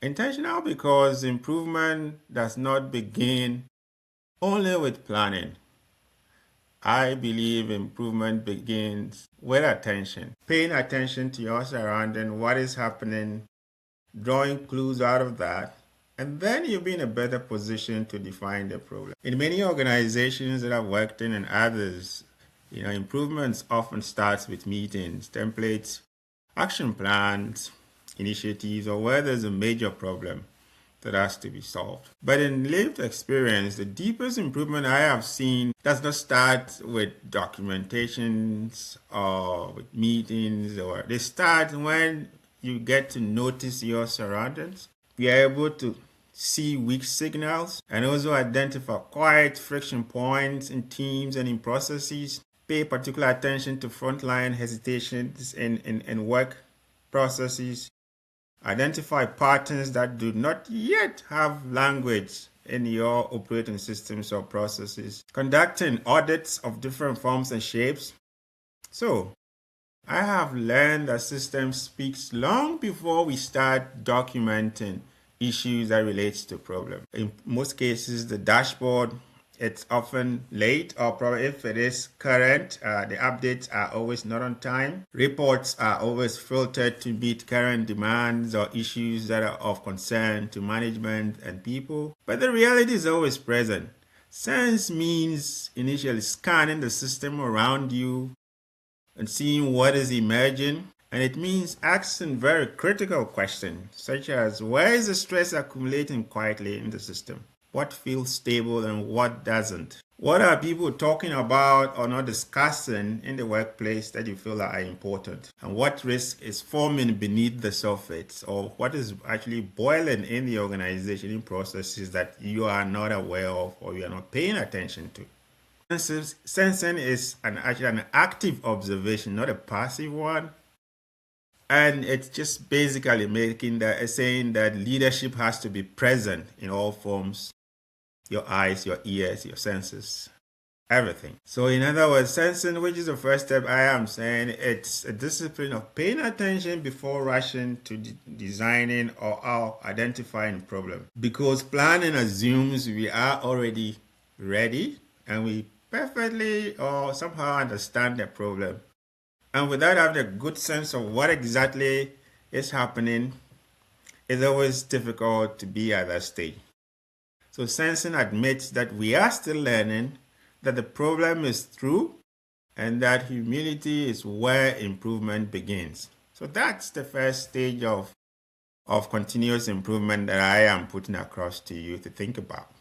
Intentional because improvement does not begin only with planning. I believe improvement begins with attention, paying attention to your surrounding, what is happening, drawing clues out of that, and then you'll be in a better position to define the problem. In many organizations that I've worked in and others, improvements often starts with meetings, templates, action plans, initiatives, or where there's a major problem that has to be solved. But in lived experience, the deepest improvement I have seen does not start with documentations or with meetings, or they start when you get to notice your surroundings. You are able to see weak signals and also identify quiet friction points in teams and in processes. Pay particular attention to frontline hesitations in work processes. Identify patterns that do not yet have language in your operating systems or processes. Conducting audits of different forms and shapes. So, I have learned that system speaks long before we start documenting issues that relates to problem. In most cases, the dashboard, it's often late, or probably if it is current, the updates are always not on time. Reports are always filtered to meet current demands or issues that are of concern to management and people. But the reality is always present. Sense means initially scanning the system around you and seeing what is emerging. And it means asking very critical questions, such as where is the stress accumulating quietly in the system? What feels stable and what doesn't? What are people talking about or not discussing in the workplace that you feel are important? And what risk is forming beneath the surface, or what is actually boiling in the organization in processes that you are not aware of or you are not paying attention to? Sensing is actually an active observation, not a passive one. And it's just basically saying that leadership has to be present in all forms. Your eyes, your ears, your senses, everything. So in other words, sensing, which is the first step, I am saying it's a discipline of paying attention before rushing to designing or identifying problem. Because planning assumes we are already ready and we perfectly or somehow understand the problem. And without having a good sense of what exactly is happening, it's always difficult to be at that stage. So sensing admits that we are still learning, that the problem is true, and that humility is where improvement begins. So that's the first stage of continuous improvement that I am putting across to you to think about.